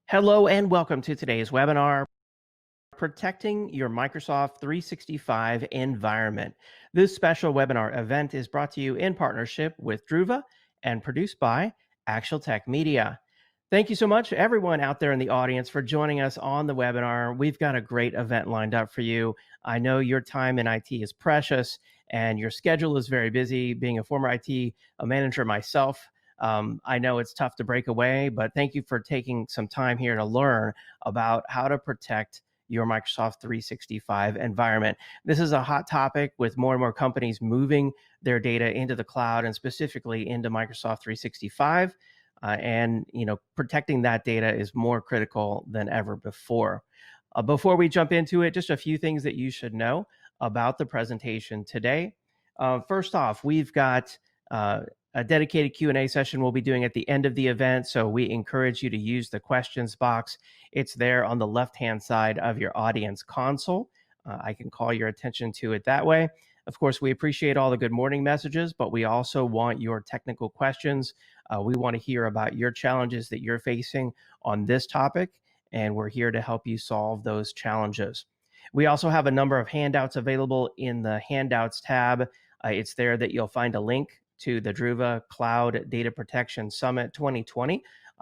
Hello and welcome to today's webinar, Protecting Your Microsoft 365 Environment. This special webinar event is brought to you in partnership with Druva and produced by Actual Tech Media. Thank you so much, everyone out there in the audience, for joining us on the webinar. We've got a great event lined up for you. I know your time in IT is precious and your schedule is very busy. Being a former IT manager myself, I know it's tough to break away, but thank you for taking some time here to learn about how to protect your Microsoft 365 environment. This is a hot topic with more and more companies moving their data into the cloud and specifically into Microsoft 365. And protecting that data is more critical than ever before. Before we jump into it, just a few things that you should know about the presentation today. First off, we've got a dedicated Q&A session we'll be doing at the end of the event, so we encourage you to use the questions box. It's there on the left-hand side of your audience console. I can call your attention to it that way. Of course, we appreciate all the good morning messages, but we also want your technical questions. We want to hear about your challenges that you're facing on this topic, and we're here to help you solve those challenges. We also have a number of handouts available in the Handouts tab. It's there that you'll find a link to the Druva Cloud Data Protection Summit 2020.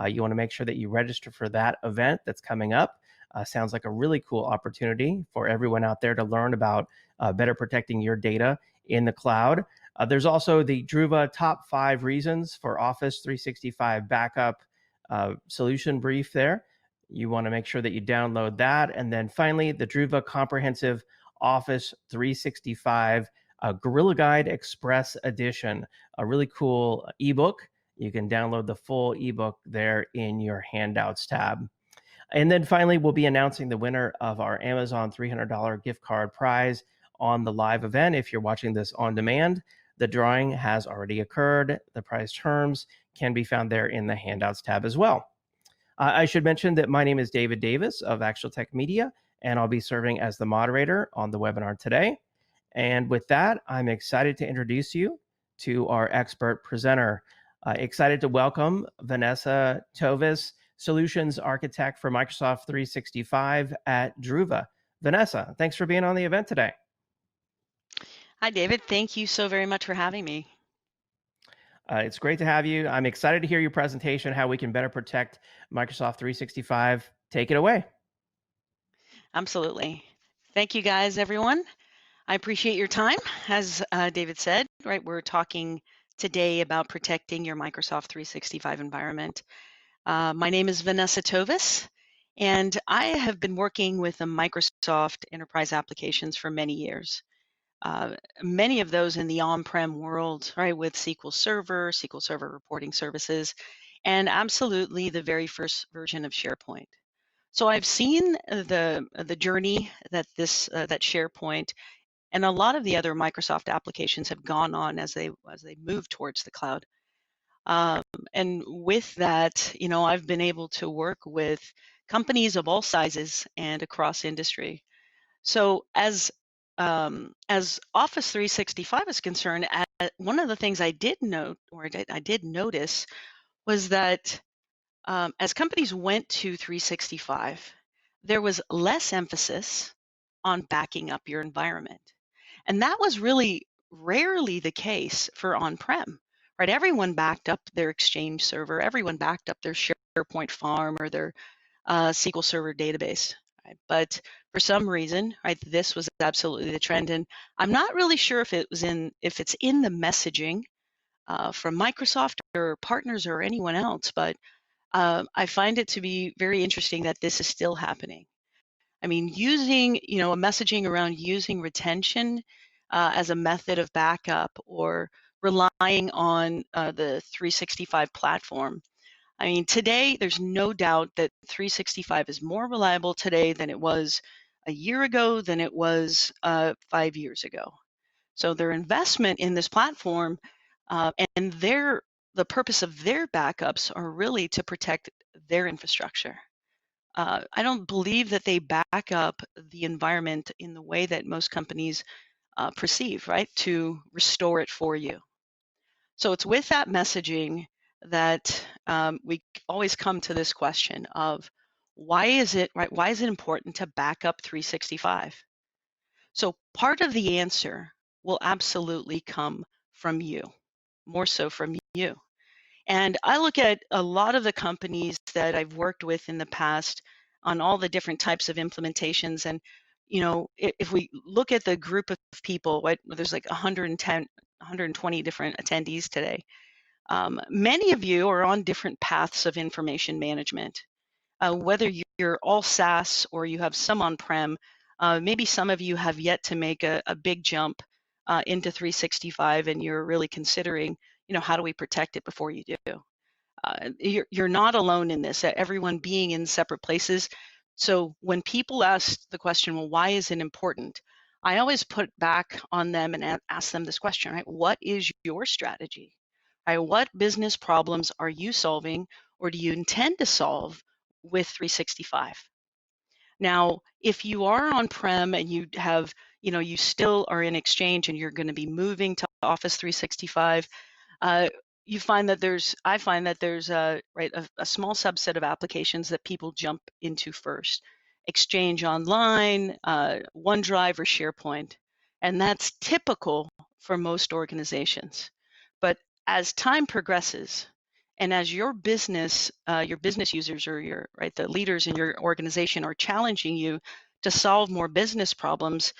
You want to make sure that you register for that event that's coming up. Sounds like a really cool opportunity for everyone out there to learn about better protecting your data in the cloud. There's also the Druva Top 5 Reasons for Office 365 Backup solution brief there. You want to make sure that you download that. And then finally, the Druva Comprehensive Office 365 Gorilla Guide Express Edition, a really cool ebook. You can download the full ebook there in your Handouts tab. And then finally, we'll be announcing the winner of our Amazon $300 gift card prize on the live event. If you're watching this on demand, the drawing has already occurred. The prize terms can be found there in the Handouts tab as well. I should mention that my name is David Davis of Actual Tech Media, and I'll be serving as the moderator on the webinar today. And with that, I'm excited to introduce you to our expert presenter. Excited to welcome Vanessa Tovis, Solutions Architect for Microsoft 365 at Druva. Vanessa, thanks for being on the event today. Hi, David. Thank you so very much for having me. It's great to have you. I'm excited to hear your presentation, how we can better protect Microsoft 365. Take it away. Absolutely. Thank you, guys, everyone. I appreciate your time. As David said, right, we're talking today about protecting your Microsoft 365 environment. My name is Vanessa Tovis, and I have been working with the Microsoft enterprise applications for many years. Many of those in the on-prem world, right, with SQL Server reporting services, and absolutely the very first version of SharePoint. So I've seen the journey that that SharePoint and a lot of the other Microsoft applications have gone on as they move towards the cloud. And with that, I've been able to work with companies of all sizes and across industry. So as Office 365 is concerned, one of the things I did note, or I did notice, was that as companies went to 365, there was less emphasis on backing up your environment. And that was really rarely the case for on-prem, right? Everyone backed up their Exchange server, everyone backed up their SharePoint farm or their SQL Server database. Right? But for some reason, right, this was absolutely the trend, and I'm not really sure if it's in the messaging from Microsoft or partners or anyone else, but I find it to be very interesting that this is still happening. I mean, using a messaging around using retention as a method of backup or relying on the 365 platform. I mean, today, there's no doubt that 365 is more reliable today than it was a year ago, than it was 5 years ago. So their investment in this platform and the purpose of their backups are really to protect their infrastructure. I don't believe that they back up the environment in the way that most companies perceive, right, to restore it for you. So it's with that messaging that we always come to this question of, what Why is it right? Why is it important to back up 365? So part of the answer will absolutely come from you, more so from you. And I look at a lot of the companies that I've worked with in the past on all the different types of implementations. And, if we look at the group of people, there's like 110, 120 different attendees today. Many of you are on different paths of information management. Whether you're all SaaS or you have some on-prem, maybe some of you have yet to make a big jump into 365, and you're really considering, how do we protect it before you do? You're not alone in this. Everyone being in separate places. So when people ask the question, well, why is it important? I always put back on them and ask them this question, right? What is your strategy? Right? What business problems are you solving, or do you intend to solve with 365? Now, if you are on-prem and you have, you still are in Exchange and you're going to be moving to Office 365, uh, I find that there's a small subset of applications that people jump into first. Exchange Online, OneDrive, or SharePoint. And that's typical for most organizations. But as time progresses, and as your business users, or the leaders in your organization are challenging you to solve more business problems,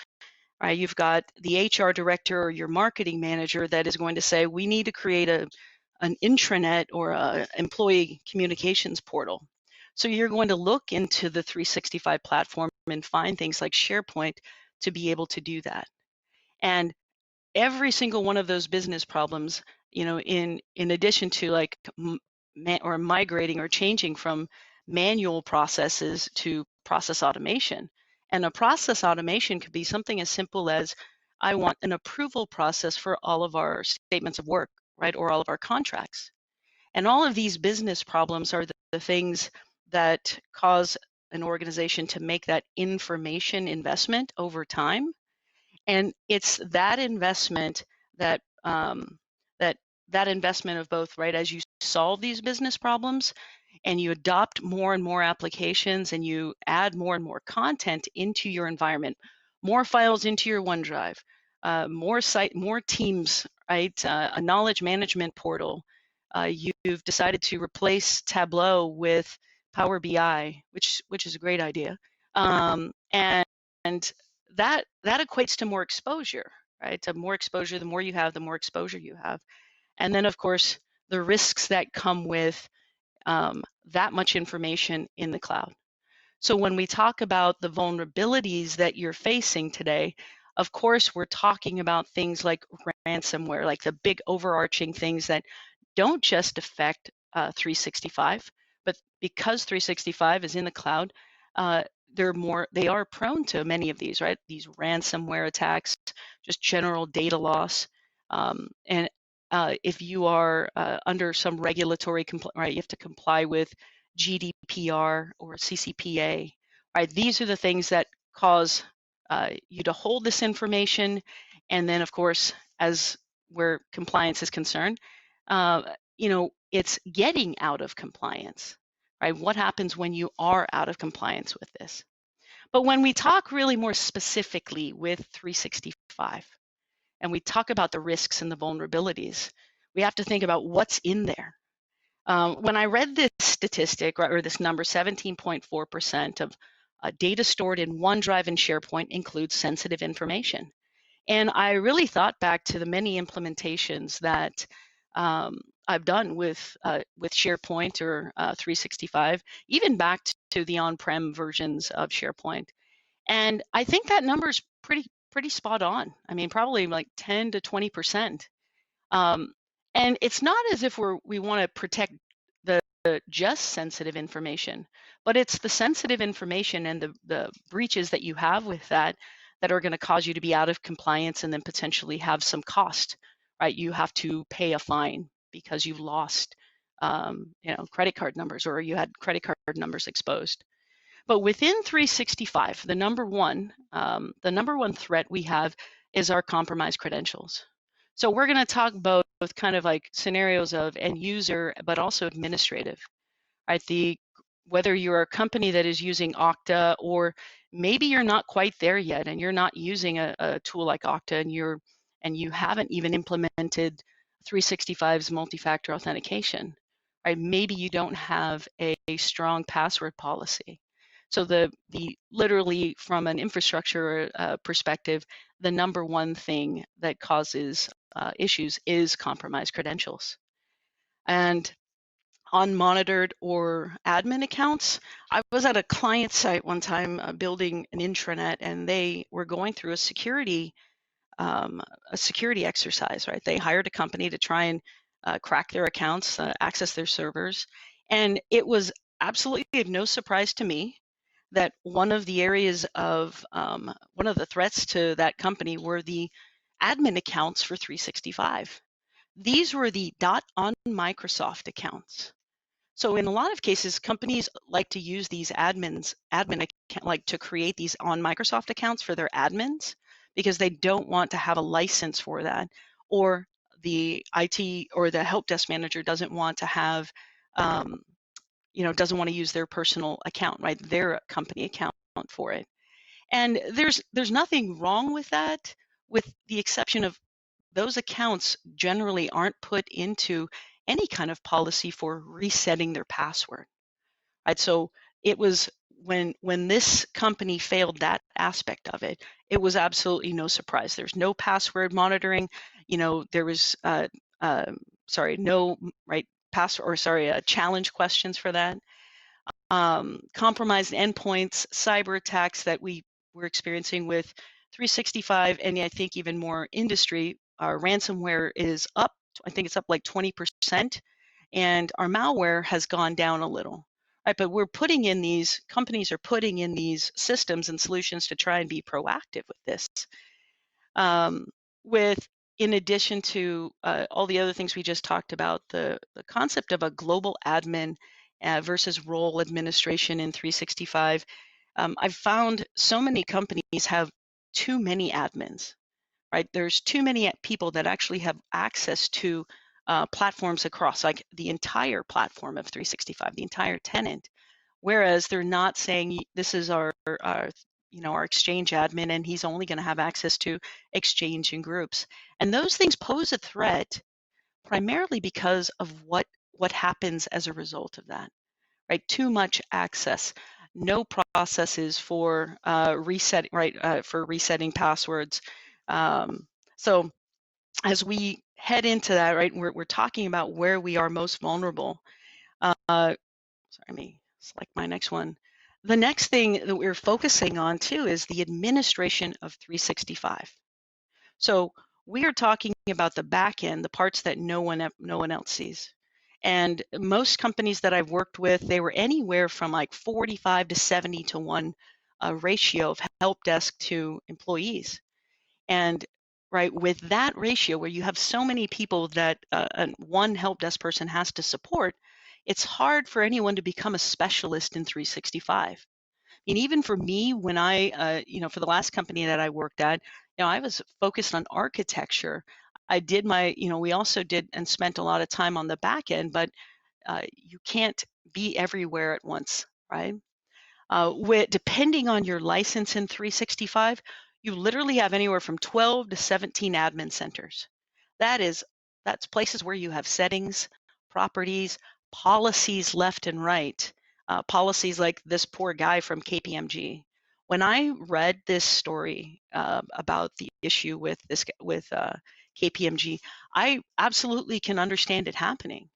right? You've got the HR director or your marketing manager that is going to say, we need to create an intranet or a employee communications portal. So you're going to look into the 365 platform and find things like SharePoint to be able to do that. And every single one of those business problems, in addition to like migrating or changing from manual processes to process automation. And a process automation could be something as simple as, I want an approval process for all of our statements of work, right, or all of our contracts. And all of these business problems are the things that cause an organization to make that information investment over time. And it's that investment that that investment of both, right, as you solve these business problems and you adopt more and more applications and you add more and more content into your environment, more files into your OneDrive, more teams, right, a knowledge management portal. You've decided to replace Tableau with Power BI, which is a great idea, and that equates to more exposure, right? To more exposure, the more you have, the more exposure you have. And then, of course, the risks that come with that much information in the cloud. So when we talk about the vulnerabilities that you're facing today, of course, we're talking about things like ransomware, like the big overarching things that don't just affect 365, but because 365 is in the cloud, they are prone to many of these, right? These ransomware attacks, just general data loss, and if you are under some regulatory right, you have to comply with GDPR or CCPA, right? These are the things that cause you to hold this information, and then, of course, as where compliance is concerned, it's getting out of compliance, right? What happens when you are out of compliance with this? But when we talk really more specifically with 365, and we talk about the risks and the vulnerabilities, we have to think about what's in there. When I read this statistic, or this number, 17.4% of data stored in OneDrive and SharePoint includes sensitive information. And I really thought back to the many implementations that I've done with SharePoint or 365, even back to the on-prem versions of SharePoint. And I think that number is pretty spot on. I mean, probably like 10 to 20%. And it's not as if we want to protect the just sensitive information, but it's the sensitive information and the breaches that you have with that are going to cause you to be out of compliance and then potentially have some cost, right? You have to pay a fine because you've lost, credit card numbers, or you had credit card numbers exposed. But within 365, the number one threat we have is our compromised credentials. So we're going to talk both kind of like scenarios of end user, but also administrative, right? The whether you're a company that is using Okta, or maybe you're not quite there yet and you're not using a tool like Okta, and you haven't even implemented 365's multi-factor authentication, right? Maybe you don't have a strong password policy. So the literally from an infrastructure perspective, the number one thing that causes issues is compromised credentials. And unmonitored or admin accounts. I was at a client site one time building an intranet, and they were going through a security exercise. Right, they hired a company to try and crack their accounts, access their servers, and it was absolutely of no surprise to me that one of the areas of one of the threats to that company were the admin accounts for 365. These were the .on Microsoft accounts. So in a lot of cases, companies like to use these admin account, like to create these on Microsoft accounts for their admins, because they don't want to have a license for that, or the IT or the help desk manager doesn't want to have, doesn't want to use their personal account, right? Their company account for it. And there's nothing wrong with that, with the exception of those accounts generally aren't put into any kind of policy for resetting their password, right? So it was when this company failed that aspect of it, it was absolutely no surprise. There's no password monitoring. There was no right password, or challenge questions for that. Compromised endpoints, cyber attacks that we were experiencing with 365, and I think even more industry. Our ransomware is up. I think it's up like 20%, and our malware has gone down a little. Right, but companies are putting in these systems and solutions to try and be proactive with this. In addition to all the other things we just talked about, the concept of a global admin versus role administration in 365, I've found so many companies have too many admins, right? There's too many people that actually have access to platforms across, like the entire platform of 365, the entire tenant, whereas they're not saying this is our Exchange admin, and he's only going to have access to Exchange and groups. And those things pose a threat primarily because of what happens as a result of that, right? Too much access, no processes for resetting, right? For resetting passwords. So as we head into that, right, we're talking about where we are most vulnerable. Sorry, let me select my next one. The next thing that we're focusing on too is the administration of 365. So we are talking about the back end, the parts that no one else sees. And most companies that I've worked with, they were anywhere from like 45 to 70 to 1 ratio of help desk to employees. And right, with that ratio where you have so many people that one help desk person has to support, it's hard for anyone to become a specialist in 365. And even for me, when I, for the last company that I worked at, I was focused on architecture. I did we also did and spent a lot of time on the back end, but you can't be everywhere at once, right? Depending on your license in 365, you literally have anywhere from 12 to 17 admin centers. That's places where you have settings, properties, policies left and right. Policies like this poor guy from KPMG. When I read this story about the issue with KPMG, I absolutely can understand it happening,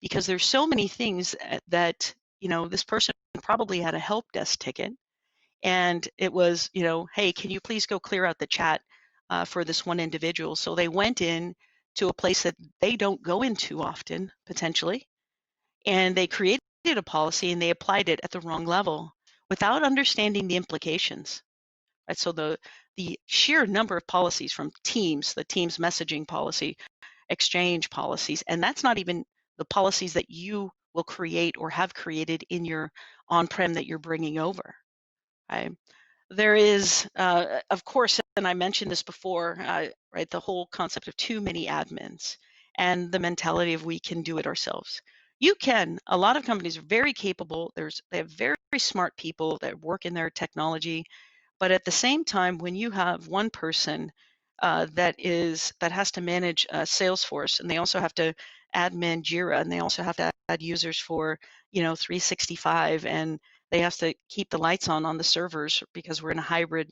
because there's so many things that this person probably had a help desk ticket, and it was, hey, can you please go clear out the chat for this one individual? So they went in to a place that they don't go into often, potentially, and they created a policy and they applied it at the wrong level without understanding the implications. Right? So the sheer number of policies from Teams, the Teams messaging policy, Exchange policies, and that's not even the policies that you will create or have created in your on-prem that you're bringing over. Right? There is, of course, and I mentioned this before, right, the whole concept of too many admins and the mentality of we can do it ourselves. You can. A lot of companies are very capable. They have very, very smart people that work in their technology. But at the same time, when you have one person that has to manage Salesforce, and they also have to admin Jira, and they also have to add users for 365, and they have to keep the lights on the servers because we're in a hybrid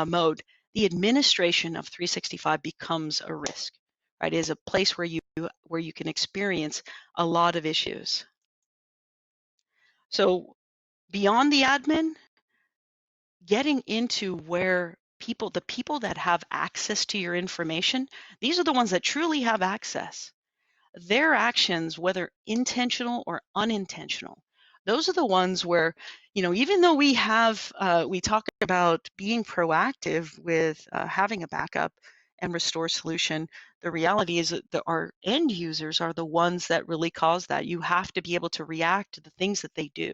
mode. The administration of 365 becomes a risk, right? It is a place where you can experience a lot of issues. So beyond the admin, getting into where the people that have access to your information, these are the ones that truly have access. Their actions, whether intentional or unintentional, those are the ones where, even though we talk about being proactive with having a backup and restore solution, the reality is that our end users are the ones that really cause that. You have to be able to react to the things that they do.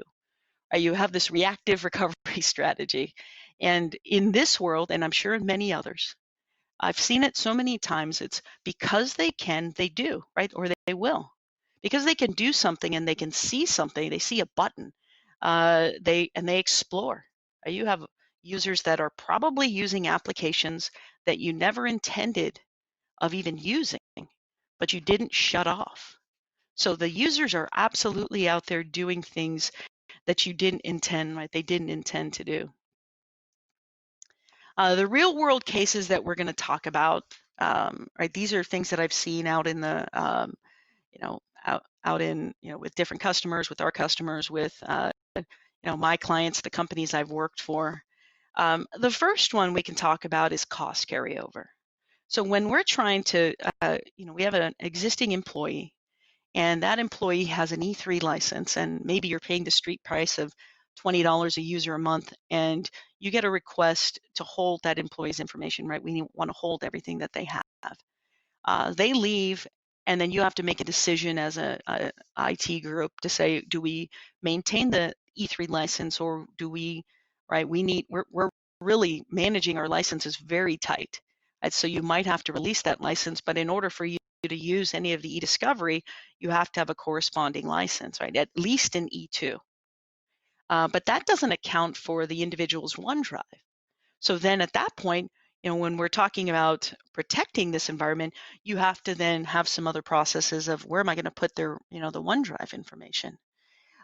You have this reactive recovery strategy. And in this world, and I'm sure in many others, I've seen it so many times, it's because they can, they do, right? Or they will. Because they can do something and they can see something, they see a button, they explore. You have users that are probably using applications that you never intended of even using, but you didn't shut off. So the users are absolutely out there doing things that you didn't intend, right? They didn't intend to do. The real world cases that we're going to talk about, right? These are things that I've seen out in the, out in, with different customers, with our customers, with, my clients, the companies I've worked for. The first one we can talk about is cost carryover. So when we're trying to, we have an existing employee, and that employee has an E3 license, and maybe you're paying the street price of $20 a user a month, and you get a request to hold that employee's information, right? We want to hold everything that they have. They leave, and then you have to make a decision as a IT group to say, do we maintain the E3 license, or do we, right? We're really managing our licenses very tight. And so you might have to release that license, but in order for you to use any of the eDiscovery, you have to have a corresponding license, right? At least an E2. But that doesn't account for the individual's OneDrive. So then at that point, when we're talking about protecting this environment, you have to then have some other processes of where am I going to put their, the OneDrive information.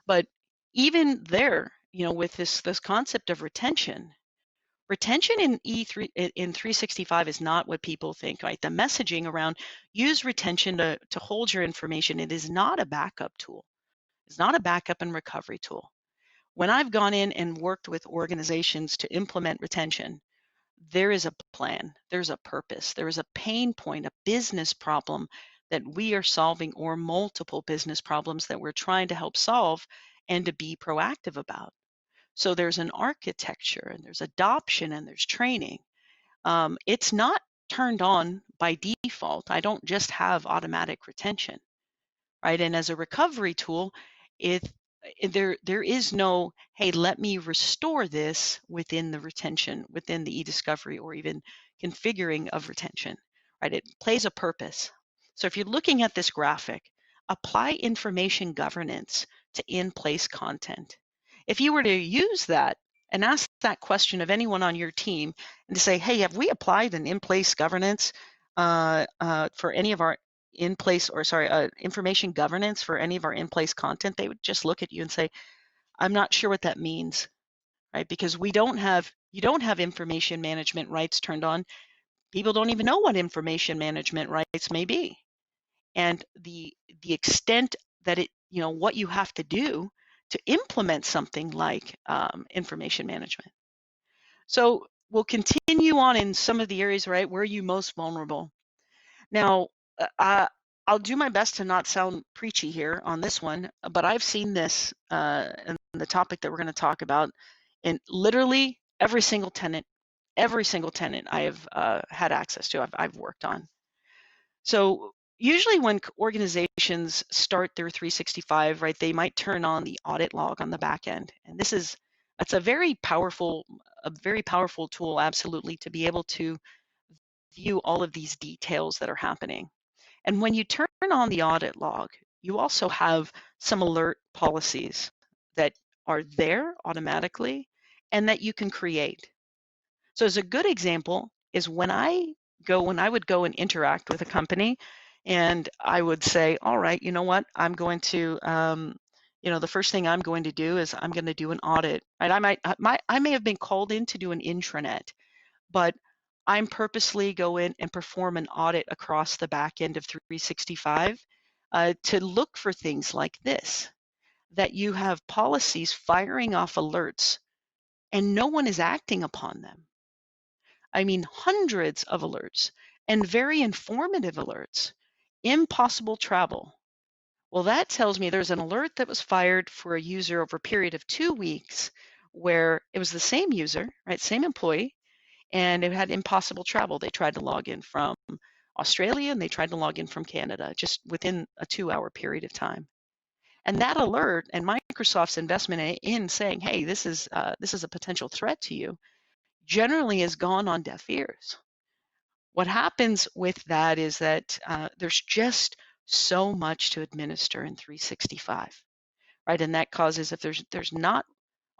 But even there, with this concept of retention in E3 in 365 is not what people think, right? The messaging around use retention to hold your information, it is not a backup tool. It's not a backup and recovery tool. When I've gone in and worked with organizations to implement retention, there is a plan, there's a purpose, there is a pain point, a business problem that we are solving, or multiple business problems that we're trying to help solve and to be proactive about. So there's an architecture, and there's adoption, and there's training. It's not turned on by default. I don't just have automatic retention, right? And as a recovery tool, there is no, hey, let me restore this within the retention, within the eDiscovery, or even configuring of retention, right? It plays a purpose. So if you're looking at this graphic, apply information governance to in-place content. If you were to use that and ask that question of anyone on your team and to say, hey, have we applied an in-place governance for any of our information governance for any of our in-place content, they would just look at you and say, I'm not sure what that means, right? Because you don't have information management rights turned on. People don't even know what information management rights may be. And the extent that what you have to do to implement something like information management. So we'll continue on in some of the areas, right? Where are you most vulnerable? Now, I'll do my best to not sound preachy here on this one, but I've seen this in the topic that we're going to talk about in literally every single tenant I have had access to, I've worked on. So usually when organizations start their 365, right, they might turn on the audit log on the back end. And that's a very powerful tool, absolutely, to be able to view all of these details that are happening. And when you turn on the audit log, you also have some alert policies that are there automatically and that you can create. So as a good example is when I would go and interact with a company and I would say, all right, you know what, I'm going to, the first thing I'm going to do is I'm going to do an audit. Right? I may have been called in to do an intranet, but I'm purposely go in and perform an audit across the back end of 365 to look for things like this, that you have policies firing off alerts and no one is acting upon them. I mean, hundreds of alerts and very informative alerts. Impossible travel. Well, that tells me there's an alert that was fired for a user over a period of 2 weeks where it was the same user, right? Same employee, and it had impossible travel. They tried to log in from Australia and they tried to log in from Canada just within a 2-hour period of time. And that alert and Microsoft's investment in saying, hey, this is a potential threat to you, generally has gone on deaf ears. What happens with that is that there's just so much to administer in 365, right? And that causes, if there's not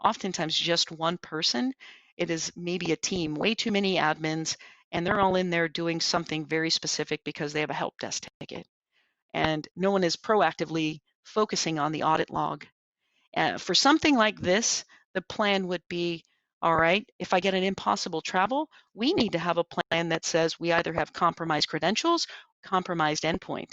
oftentimes just one person, it is maybe a team, way too many admins, and they're all in there doing something very specific because they have a help desk ticket. And no one is proactively focusing on the audit log. For something like this, the plan would be, all right, if I get an impossible travel, we need to have a plan that says we either have compromised credentials, compromised endpoint.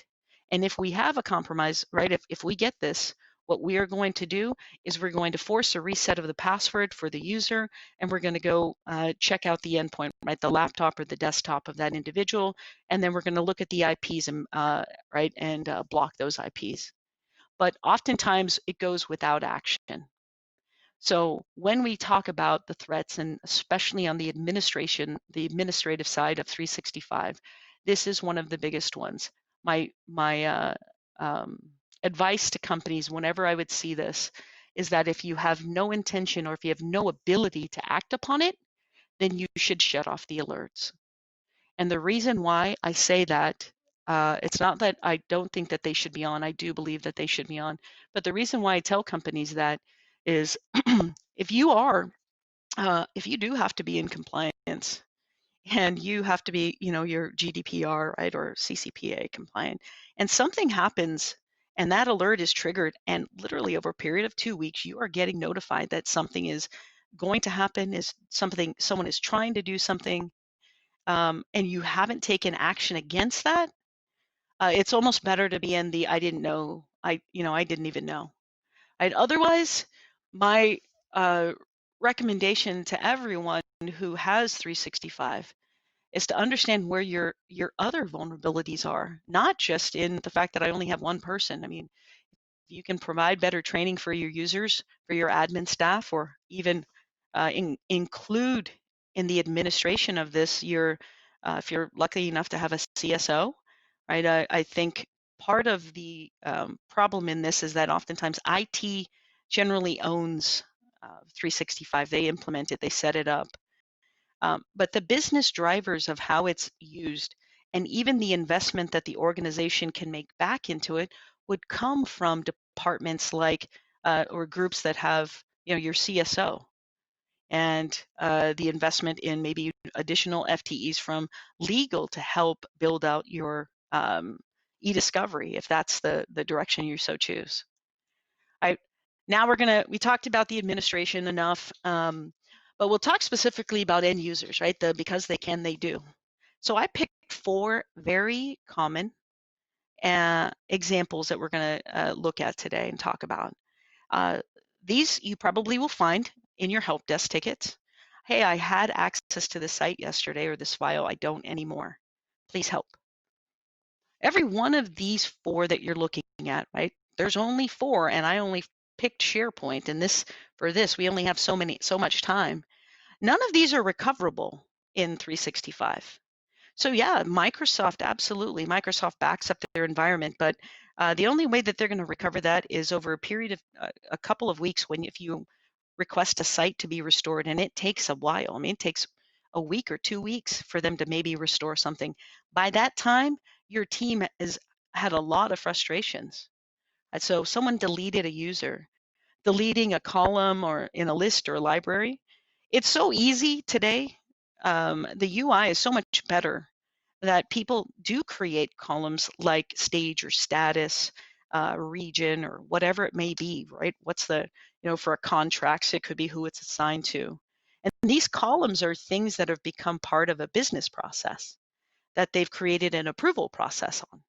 And if we have a compromise, right, if we get this, what we are going to do is we're going to force a reset of the password for the user, and we're going to go check out the endpoint, right, the laptop or the desktop of that individual, and then we're going to look at the IPs and block those IPs. But oftentimes it goes without action. So when we talk about the threats, and especially on the administrative side of 365, this is one of the biggest ones. My advice to companies whenever I would see this is that if you have no intention or if you have no ability to act upon it, then you should shut off the alerts. And the reason why I say that, it's not that I don't think that they should be on. I do believe that they should be on. But the reason why I tell companies that is if if you do have to be in compliance and you have to be, your GDPR, right, or CCPA compliant, and something happens and that alert is triggered, and literally over a period of 2 weeks, you are getting notified that something is going to happen, someone is trying to do something, and you haven't taken action against that, it's almost better to be in the I didn't know, I didn't even know. Otherwise, my recommendation to everyone who has 365 is to understand where your other vulnerabilities are, not just in the fact that I only have one person. I mean, you can provide better training for your users, for your admin staff, or even include in the administration of this if you're lucky enough to have a CSO, right? I think part of the problem in this is that oftentimes IT generally owns 365. They implement it, they set it up. But the business drivers of how it's used and even the investment that the organization can make back into it would come from departments like or groups that have your CSO and the investment in maybe additional FTEs from legal to help build out your eDiscovery if that's the direction you so choose. Now we talked about the administration enough, but we'll talk specifically about end users, right? Because they can, they do. So I picked 4 very common examples that we're going to look at today and talk about. These you probably will find in your help desk tickets. Hey, I had access to the site yesterday or this file. I don't anymore. Please help. Every one of these 4 that you're looking at, right? There's only 4, and I only picked SharePoint, and for this we only have so much time. None of these are recoverable in 365. So yeah, absolutely. Microsoft backs up their environment, but the only way that they're going to recover that is over a period of a couple of weeks if you request a site to be restored, and it takes a while. I mean, it takes a week or 2 weeks for them to maybe restore something. By that time, your team has had a lot of frustrations. So someone deleted a user, deleting a column or in a list or a library. It's so easy today. The UI is so much better that people do create columns like stage or status, region, or whatever it may be, right? What's the, for a contract, it could be who it's assigned to. And these columns are things that have become part of a business process that they've created an approval process on.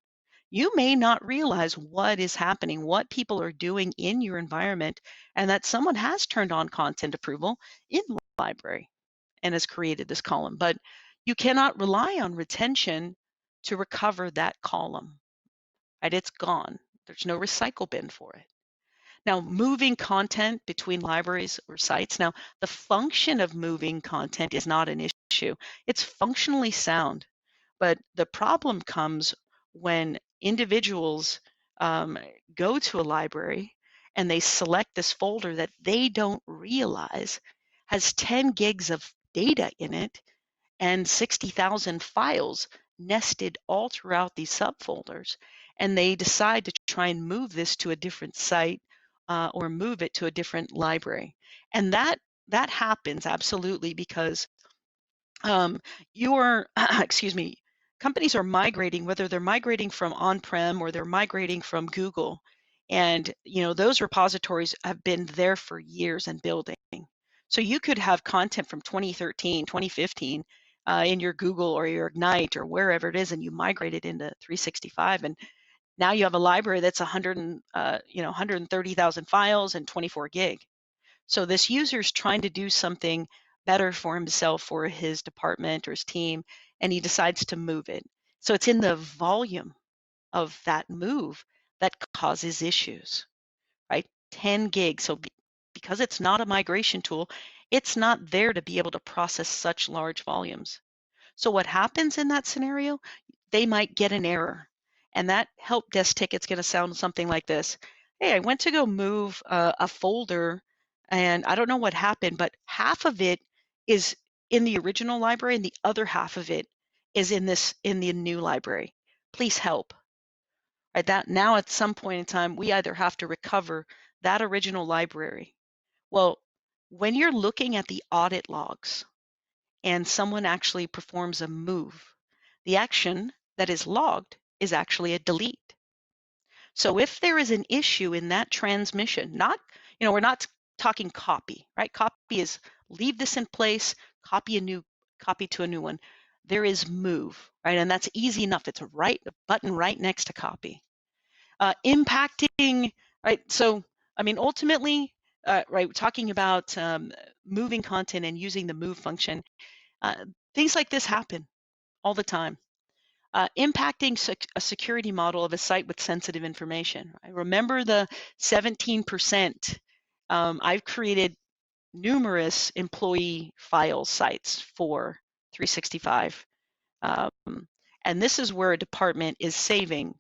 You may not realize what is happening, what people are doing in your environment, and that someone has turned on content approval in the library and has created this column. But you cannot rely on retention to recover that column, right? It's gone. There's no recycle bin for it. Now, moving content between libraries or sites. Now, the function of moving content is not an issue. It's functionally sound. But the problem comes when individuals go to a library and they select this folder that they don't realize has 10 gigs of data in it and 60,000 files nested all throughout these subfolders. And they decide to try and move this to a different site or move it to a different library. And that happens absolutely because your excuse me, companies are migrating, whether they're migrating from on-prem or they're migrating from Google, and those repositories have been there for years and building. So you could have content from 2013, 2015 in your Google or your Ignite or wherever it is, and you migrate it into 365, and now you have a library that's 130,000 files and 24 gig. So this user's trying to do something better for himself or his department or his team, and he decides to move it. So it's in the volume of that move that causes issues, right? 10 gigs. So because it's not a migration tool, it's not there to be able to process such large volumes. So what happens in that scenario? They might get an error. And that help desk ticket's going to sound something like this. Hey, I went to go move a folder and I don't know what happened, but half of it is in the original library and the other half of it is in the new library. Please help. Right? That now at some point in time, we either have to recover that original library. Well, when you're looking at the audit logs and someone actually performs a move, the action that is logged is actually a delete. So if there is an issue in that transmission, we're not talking copy, right? Copy is leave this in place, copy to a new one. There is move, right? And that's easy enough. It's a button right next to copy. Impacting, right? So, ultimately, right, we're talking about moving content and using the move function. Things like this happen all the time. Impacting a security model of a site with sensitive information. I remember the 17%. I've created numerous employee file sites for 365. And this is where a department is saving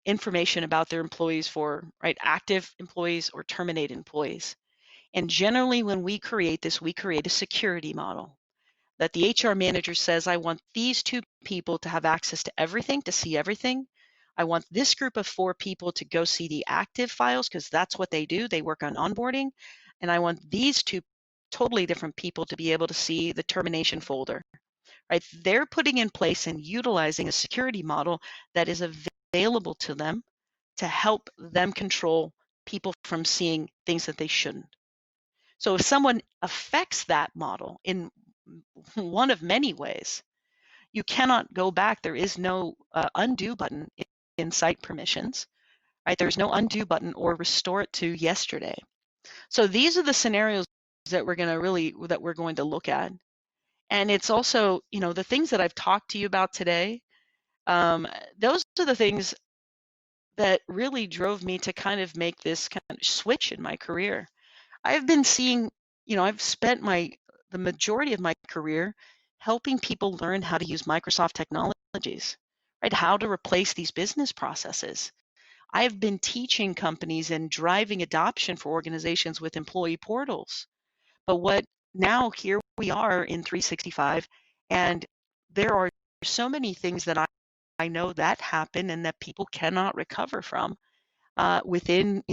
information about their employees for active employees or terminated employees. And generally when we create this, we create a security model that the HR manager says, I want these 2 people to have access to everything, to see everything. I want this group of 4 people to go see the active files because that's what they do. They work on onboarding. And I want these 2 totally different people to be able to see the termination folder. Right? They're putting in place and utilizing a security model that is available to them to help them control people from seeing things that they shouldn't. So if someone affects that model in one of many ways, you cannot go back. There is no undo button in site permissions, right? There's no undo button or restore it to yesterday. So these are the scenarios that we're going to look at. And it's also, the things that I've talked to you about today, those are the things that really drove me to kind of make this kind of switch in my career. I've been seeing, I've spent the majority of my career helping people learn how to use Microsoft technologies, right? How to replace these business processes. I've been teaching companies and driving adoption for organizations with employee portals. But now here we are in 365, and there are so many things that I know that happen and that people cannot recover from. within,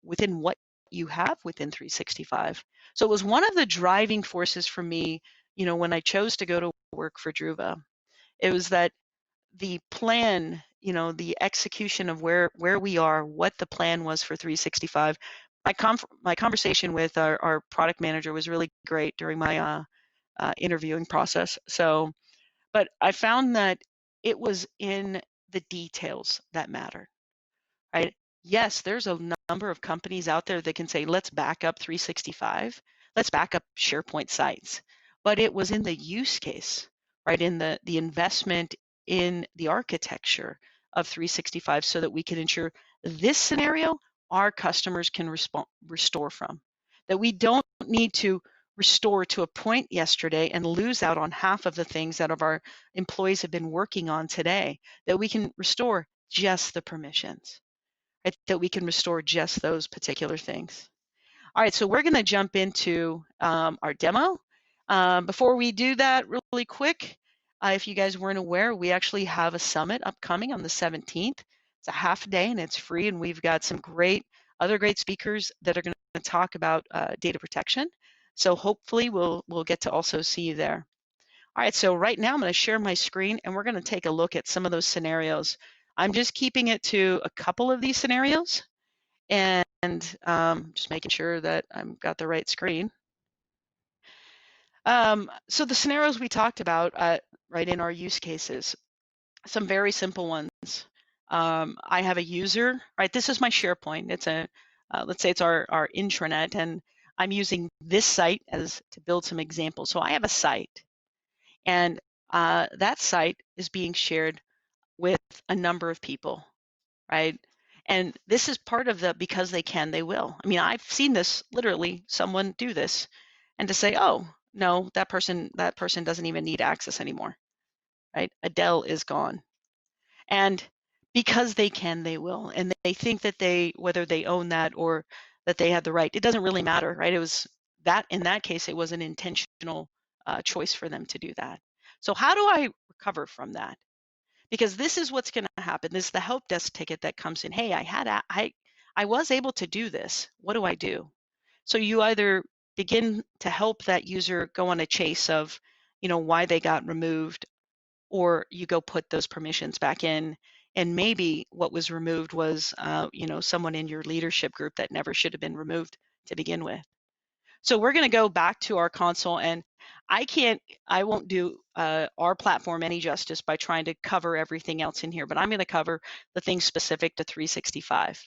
within what you have within 365. So it was one of the driving forces for me, when I chose to go to work for Druva. It was that the plan, the execution of where we are, what the plan was for 365. My conversation with our product manager was really great during my interviewing process. So, but I found that it was in the details that matter, right? Yes, there's a number of companies out there that can say, let's back up 365, let's back up SharePoint sites. But it was in the use case, right? In the investment in the architecture of 365 so that we can ensure this scenario our customers can restore from. That we don't need to restore to a point yesterday and lose out on half of the things that our employees have been working on today. That we can restore just the permissions, right? That we can restore just those particular things. All right, so we're going to jump into our demo. Before we do that, really quick, if you guys weren't aware, we actually have a summit upcoming on the 17th. It's a half day and it's free, and we've got some other great speakers that are going to talk about data protection. So hopefully we'll get to also see you there. All right, so right now I'm going to share my screen and we're going to take a look at some of those scenarios. I'm just keeping it to a couple of these scenarios and just making sure that I've got the right screen. So the scenarios we talked about right in our use cases, some very simple ones. I have a user, right? This is my SharePoint. It's let's say it's our intranet, and I'm using this site to build some examples. So I have a site, and that site is being shared with a number of people, right? And this is part of the because they can, they will. I mean, I've seen this literally, someone do this, and to say, oh, no, that person doesn't even need access anymore, right? Adele is gone. And because they can, they will. And they think that whether they own that or that they had the right, it doesn't really matter, right? It was that, in that case, it was an intentional choice for them to do that. So how do I recover from that? Because this is what's going to happen. This is the help desk ticket that comes in. Hey, I was able to do this. What do I do? So you either begin to help that user go on a chase of, why they got removed, or you go put those permissions back in. And maybe what was removed was, someone in your leadership group that never should have been removed to begin with. So we're going to go back to our console, and I won't do our platform any justice by trying to cover everything else in here, but I'm going to cover the things specific to 365,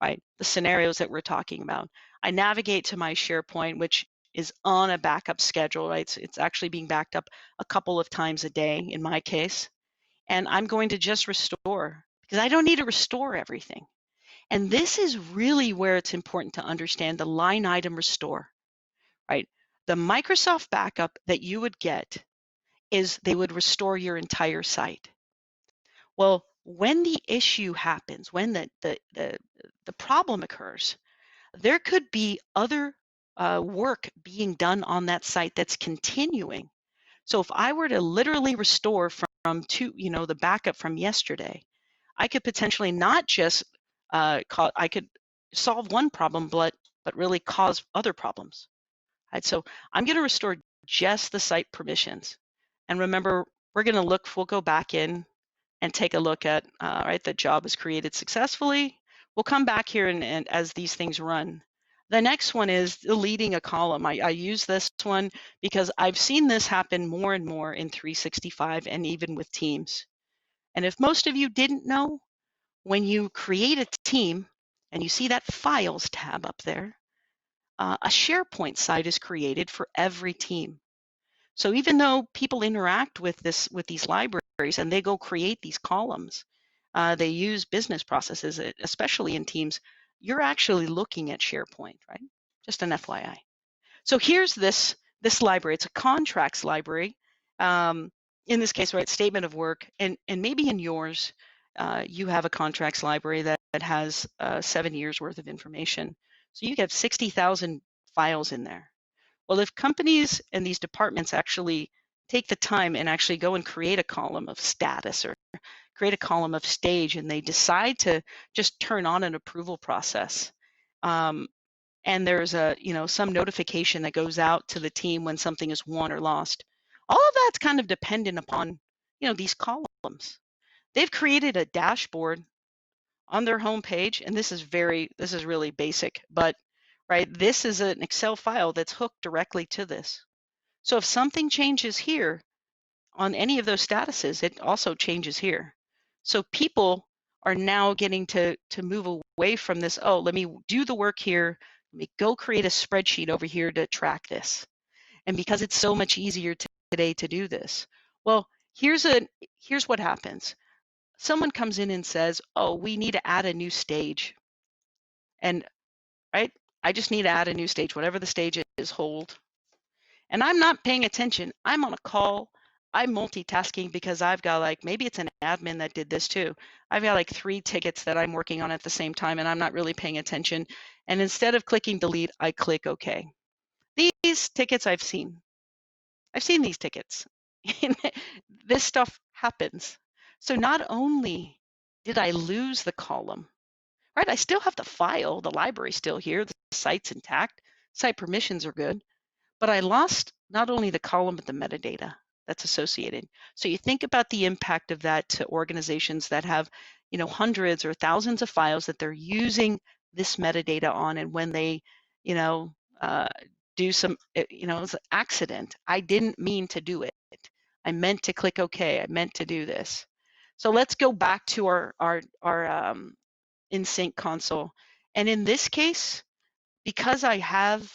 right? The scenarios that we're talking about. I navigate to my SharePoint, which is on a backup schedule, right? So it's actually being backed up a couple of times a day in my case. And I'm going to just restore because I don't need to restore everything. And this is really where it's important to understand the line item restore. Right? The Microsoft backup that you would get is they would restore your entire site. Well, when the issue happens, when the problem occurs, there could be other work being done on that site that's continuing. So if I were to literally restore from the backup from yesterday, I could potentially not just I could solve one problem, but really cause other problems. Right, so I'm going to restore just the site permissions. And remember, we'll go back in and take a look at, right, the job is created successfully. We'll come back here and as these things run. The next one is deleting a column. I use this one because I've seen this happen more and more in 365 and even with teams. And if most of you didn't know, when you create a team and you see that Files tab up there, a SharePoint site is created for every team. So even though people interact with these libraries and they go create these columns, they use business processes, especially in teams, you're actually looking at SharePoint, right? Just an FYI. So here's this library. It's a contracts library. In this case, right, statement of work, and maybe in yours, you have a contracts library that has 7 years worth of information. So you have 60,000 files in there. Well, if companies and these departments actually take the time and actually go and create a column of status or create a column of stage, and they decide to just turn on an approval process. And there's a, some notification that goes out to the team when something is won or lost. All of that's kind of dependent upon, these columns. They've created a dashboard on their homepage, and this is really basic, but right, this is an Excel file that's hooked directly to this. So if something changes here on any of those statuses, it also changes here. So people are now getting to move away from this, oh, let me do the work here, let me go create a spreadsheet over here to track this. And because it's so much easier today to do this, well, here's what happens. Someone comes in and says, oh, we need to add a new stage. And right, I just need to add a new stage, whatever the stage is, hold. And I'm not paying attention. I'm on a call. I'm multitasking because I've got maybe it's an admin that did this too. I've got 3 tickets that I'm working on at the same time, and I'm not really paying attention. And instead of clicking delete, I click OK. These tickets I've seen these tickets. This stuff happens. So not only did I lose the column, right? I still have the file, the library's still here, the site's intact, site permissions are good, but I lost not only the column, but the metadata that's associated. So you think about the impact of that to organizations that have, hundreds or thousands of files that they're using this metadata on, and when they, do some, it's an accident. I didn't mean to do it. I meant to click OK. I meant to do this. So let's go back to our InSync console. And in this case, because I have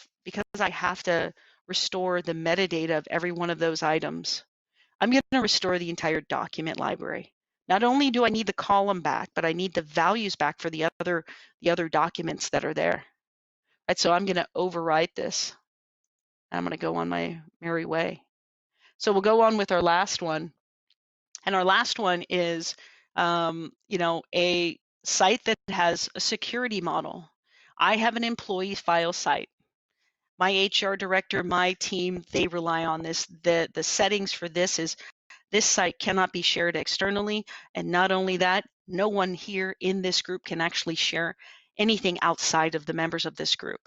to restore the metadata of every one of those items, I'm going to restore the entire document library. Not only do I need the column back, but I need the values back for the other documents that are there. Right, so I'm going to overwrite this. I'm going to go on my merry way. So we'll go on with our last one. And our last one is, a site that has a security model. I have an employee file site. My HR director, my team, they rely on this. The settings for this is this site cannot be shared externally. And not only that, no one here in this group can actually share anything outside of the members of this group.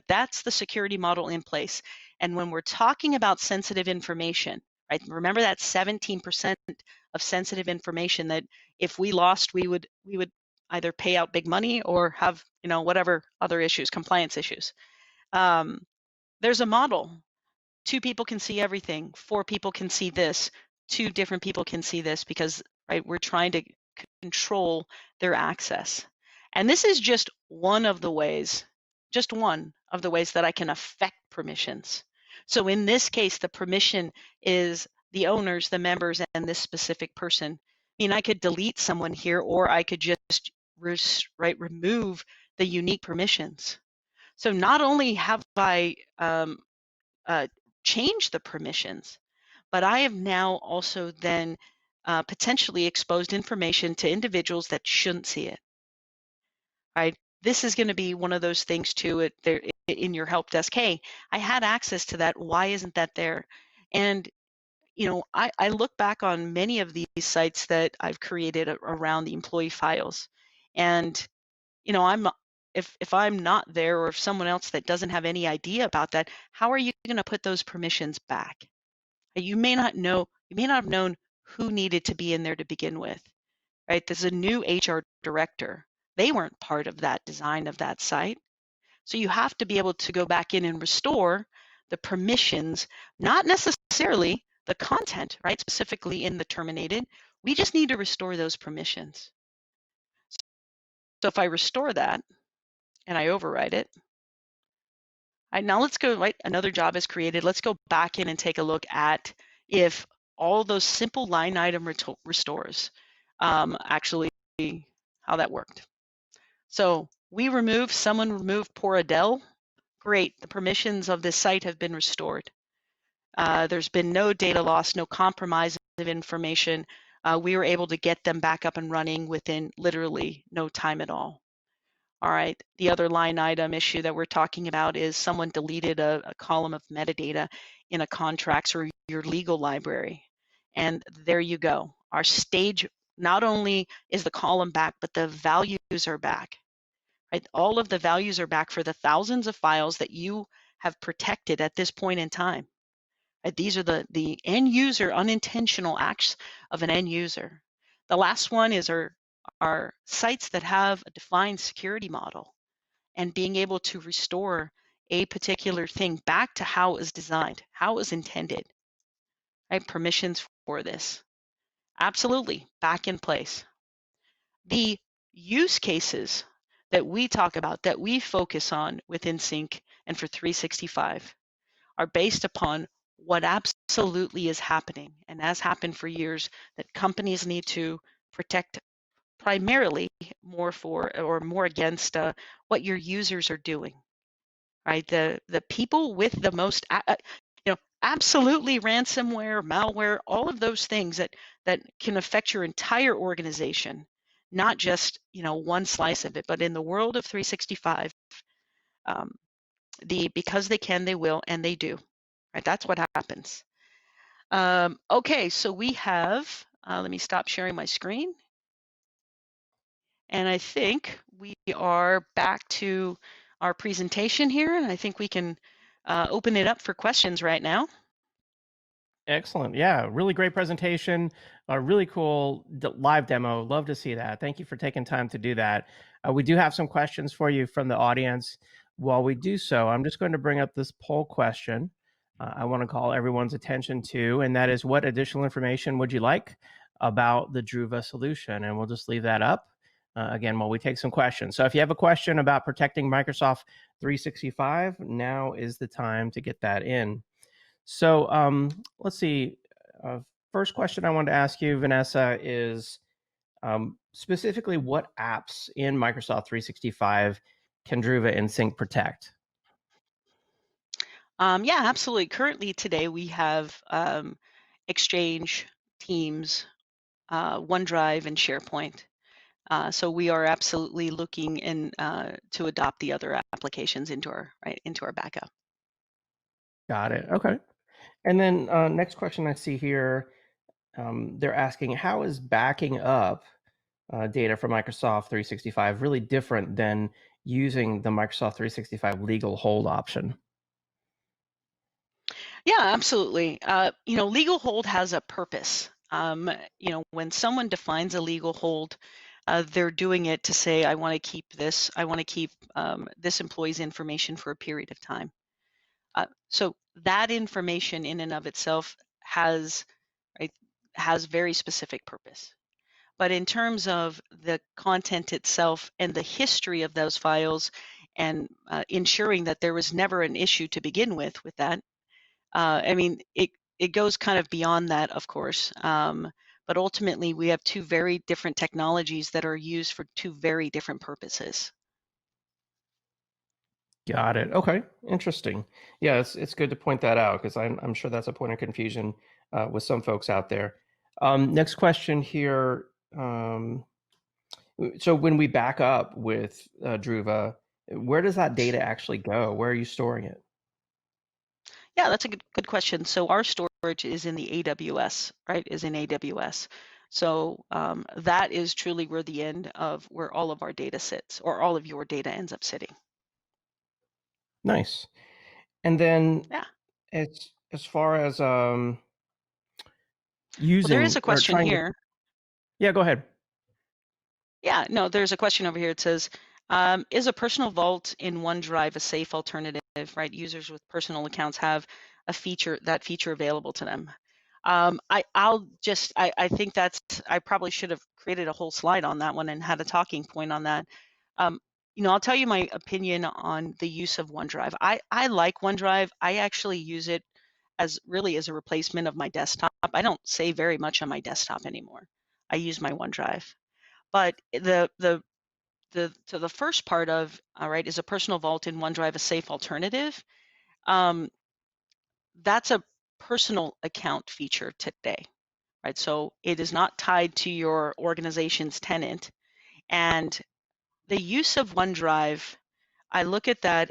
That's the security model in place. And when we're talking about sensitive information, right? Remember that 17% of sensitive information that if we lost, we would either pay out big money or have, whatever other issues, compliance issues. There's a model. 2 people can see everything. 4 people can see this. 2 different people can see this because, right, we're trying to control their access. And this is just one of the ways that I can affect permissions. So in this case, the permission is the owners, the members, and this specific person. I mean, I could delete someone here, or I could just remove the unique permissions. So not only have I changed the permissions, but I have now also then potentially exposed information to individuals that shouldn't see it. Right? This is going to be one of those things too in your help desk. Hey, I had access to that. Why isn't that there? And I look back on many of these sites that I've created around the employee files, and if I'm not there, or if someone else that doesn't have any idea about that, how are you going to put those permissions back? You may not have known who needed to be in there to begin with, right? There's a new HR director. They weren't part of that design of that site. So you have to be able to go back in and restore the permissions, not necessarily the content, right? Specifically in the terminated. We just need to restore those permissions. So if I restore that and I overwrite it, now let's go, right? Another job is created. Let's go back in and take a look at if all those simple line item restores, actually how that worked. So someone removed poor Adele. Great, the permissions of this site have been restored. There's been no data loss, no compromise of information. We were able to get them back up and running within literally no time at all. All right, the other line item issue that we're talking about is someone deleted a column of metadata in a contracts or your legal library. And there you go. Our stage not only is the column back, but the values are back. Right? All of the values are back for the thousands of files that you have protected at this point in time. Right? These are the end user unintentional acts of an end user. The last one is our sites that have a defined security model and being able to restore a particular thing back to how it was designed, how it was intended. Right? Permissions for this. Absolutely, back in place. The use cases that we talk about, that we focus on within Sync and for 365 are based upon what absolutely is happening and has happened for years, that companies need to protect primarily more for or more against what your users are doing. Right? The people with the most absolutely ransomware, malware, all of those things that can affect your entire organization, not just one slice of it. But in the world of 365, because they can, they will, and they do. Right? That's what happens. Okay, so we have. Let me stop sharing my screen. And I think we are back to our presentation here, and I think we can open it up for questions right now. Excellent. Yeah, really great presentation. A really cool live demo. Love to see that. Thank you for taking time to do that. We do have some questions for you from the audience. While we do so, I'm just going to bring up this poll question I want to call everyone's attention to, and that is, what additional information would you like about the Druva solution? And we'll just leave that up again while we take some questions. So if you have a question about protecting Microsoft 365, now is the time to get that in. So let's see. First question I wanted to ask you, Vanessa, is specifically what apps in Microsoft 365 can Druva and Sync protect? Yeah, absolutely. Currently today we have Exchange, Teams, OneDrive, and SharePoint. So we are absolutely looking to adopt the other applications into our backup. Got it. Okay. And then next question I see here, they're asking, how is backing up data from Microsoft 365 really different than using the Microsoft 365 legal hold option? Yeah, absolutely. Legal hold has a purpose. When someone defines a legal hold, they're doing it to say, I want to keep this, I want to keep this employee's information for a period of time. So that information in and of itself has very specific purpose. But in terms of the content itself and the history of those files, and ensuring that there was never an issue to begin with that, it goes kind of beyond that, of course. But ultimately, we have two very different technologies that are used for two very different purposes. Got it. Okay, interesting. Yeah, it's good to point that out because I'm sure that's a point of confusion with some folks out there. Next question here. So when we back up with Druva, where does that data actually go? Where are you storing it? Yeah, that's a good question. So our storage is in the AWS, right? Is in AWS. So that is truly where the end of where all of our data sits, or all of your data ends up sitting. Nice. And then Yeah. as far as Well, there is using a or question trying to, here. yeah, go ahead. Yeah, no, there's a question over here. It says, is a personal vault in OneDrive a safe alternative, right? Users with personal accounts have that feature available to them. I think I probably should have created a whole slide on that one and had a talking point on that. I'll tell you my opinion on the use of OneDrive. I like OneDrive. I actually use it as a replacement of my desktop. I don't save very much on my desktop anymore. I use my OneDrive. But to the first part of, all right, is a personal vault in OneDrive a safe alternative? That's a personal account feature today, right? So it is not tied to your organization's tenant. And the use of OneDrive, I look at that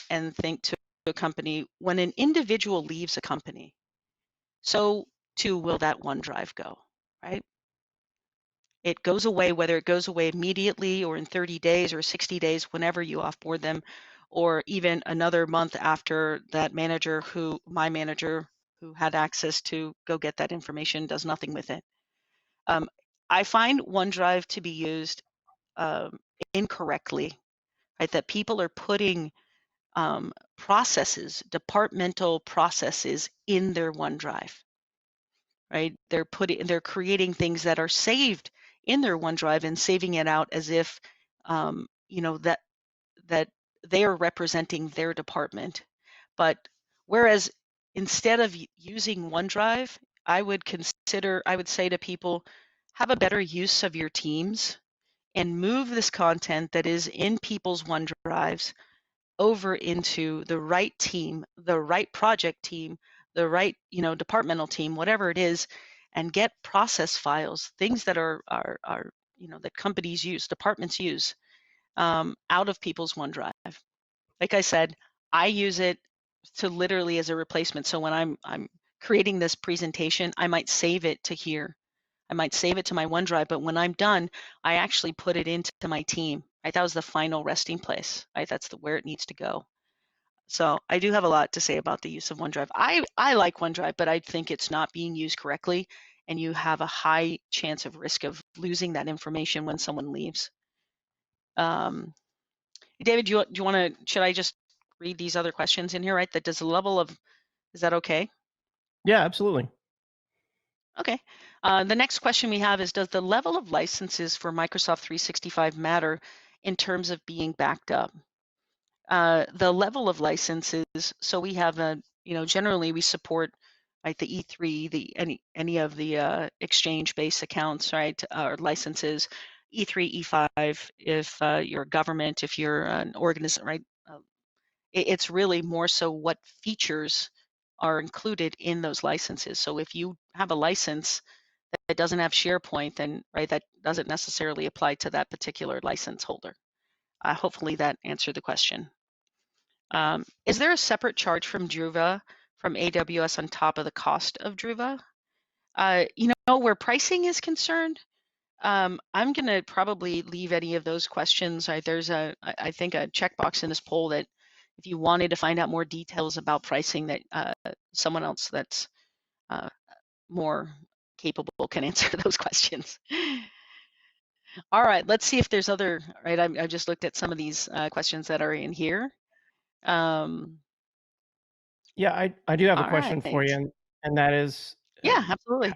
and think to a company, when an individual leaves a company, so too will that OneDrive go, right? it goes away, whether it goes away immediately or in 30 days or 60 days, whenever you offboard them, or even another month after that manager my manager who had access to go get that information does nothing with it. I find OneDrive to be used incorrectly, right? That people are putting departmental processes in their OneDrive, right? They're creating things that are saved in their OneDrive and saving it out as if, that they are representing their department. But whereas instead of using OneDrive, I would say to people, have a better use of your teams and move this content that is in people's OneDrives over into the right team, the right project team, the right, departmental team, whatever it is, and get process files, things that are that companies use, departments use, out of people's OneDrive. Like I said, I use it to literally as a replacement. So when I'm creating this presentation, I might save it to here. I might save it to my OneDrive, but when I'm done, I actually put it into my team. Right, that was the final resting place. Right, that's where it needs to go. So I do have a lot to say about the use of OneDrive. I like OneDrive, but I think it's not being used correctly, and you have a high chance of risk of losing that information when someone leaves. David, do you want to? Should I just read these other questions in here? Right, that does the level of. Is that okay? Yeah, absolutely. Okay. The next question we have is, does the level of licenses for Microsoft 365 matter in terms of being backed up? The level of licenses, so we have generally we support like the E3, any of the exchange-based accounts, right, or licenses, E3, E5, if you're a government, if you're an organism, right? It's really more so what features are included in those licenses. So if you have a license that doesn't have SharePoint, then right, that doesn't necessarily apply to that particular license holder. Hopefully that answered the question. Is there a separate charge from Druva from AWS on top of the cost of Druva? Where pricing is concerned, I'm going to probably leave any of those questions. There's I think a checkbox in this poll that if you wanted to find out more details about pricing, that someone else that's more capable can answer those questions. All right, let's see if there's other, right, I just looked at some of these questions that are in here. Yeah, I do have a All question for you, right. and that is, Yeah, absolutely.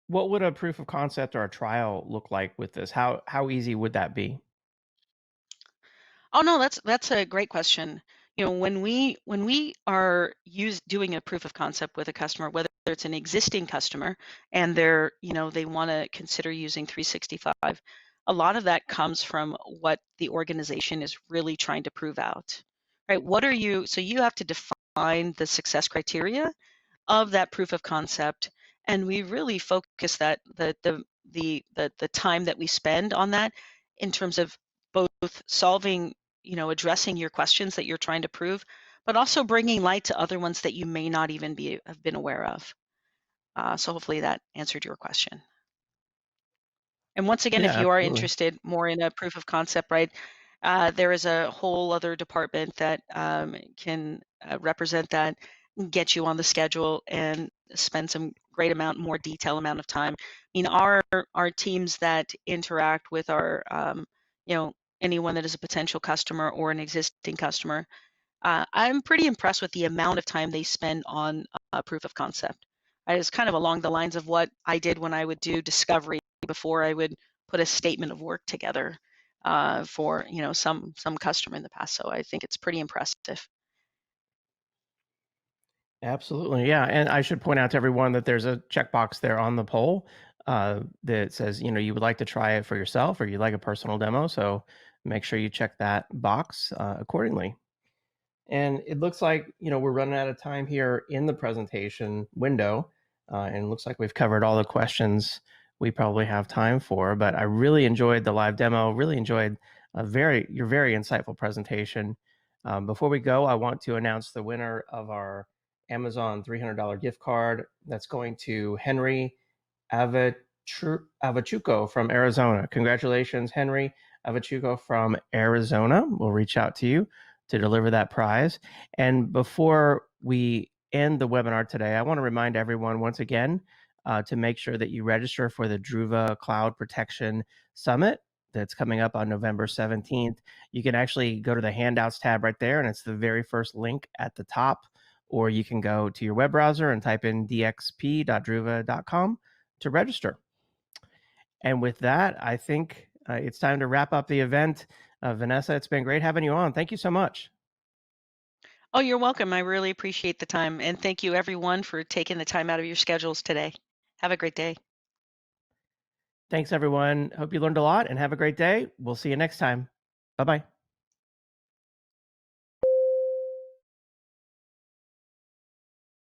what would a proof of concept or a trial look like with this? How easy would that be? Oh no, that's a great question. When we are doing a proof of concept with a customer, whether it's an existing customer and they want to consider using 365, a lot of that comes from what the organization is really trying to prove out. Right? So you have to define the success criteria of that proof of concept, and we really focus that the time that we spend on that in terms of both solving, addressing your questions that you're trying to prove, but also bringing light to other ones that you may not even have been aware of. So hopefully that answered your question. And once again, Yeah, if you are absolutely. interested more in a proof of concept, right, there is a whole other department that can represent that, get you on the schedule, and spend some more detailed amount of time. I mean, our teams that interact with our, anyone that is a potential customer or an existing customer, I'm pretty impressed with the amount of time they spend on proof of concept. It's kind of along the lines of what I did when I would do discovery before I would put a statement of work together for some customer in the past. So I think it's pretty impressive. Absolutely, yeah, and I should point out to everyone that there's a checkbox there on the poll, that says, you would like to try it for yourself or you'd like a personal demo, so make sure you check that box, accordingly. And it looks like, we're running out of time here in the presentation window, and it looks like we've covered all the questions we probably have time for, but I really enjoyed the live demo, really enjoyed your very insightful presentation. Before we go, I want to announce the winner of our Amazon $300 gift card. That's going to Henry Avid Avachuco from Arizona. Congratulations, Henry Avachuco from Arizona. We'll reach out to you to deliver that prize. And before we end the webinar today, I want to remind everyone once again to make sure that you register for the Druva Cloud Protection Summit that's coming up on November 17th. You can actually go to the handouts tab right there, and it's the very first link at the top, or you can go to your web browser and type in dxp.druva.com to register. And with that, I think it's time to wrap up the event. Vanessa, it's been great having you on. Thank you so much. Oh, you're welcome. I really appreciate the time. And thank you, everyone, for taking the time out of your schedules today. Have a great day. Thanks, everyone. Hope you learned a lot and have a great day. We'll see you next time. Bye-bye.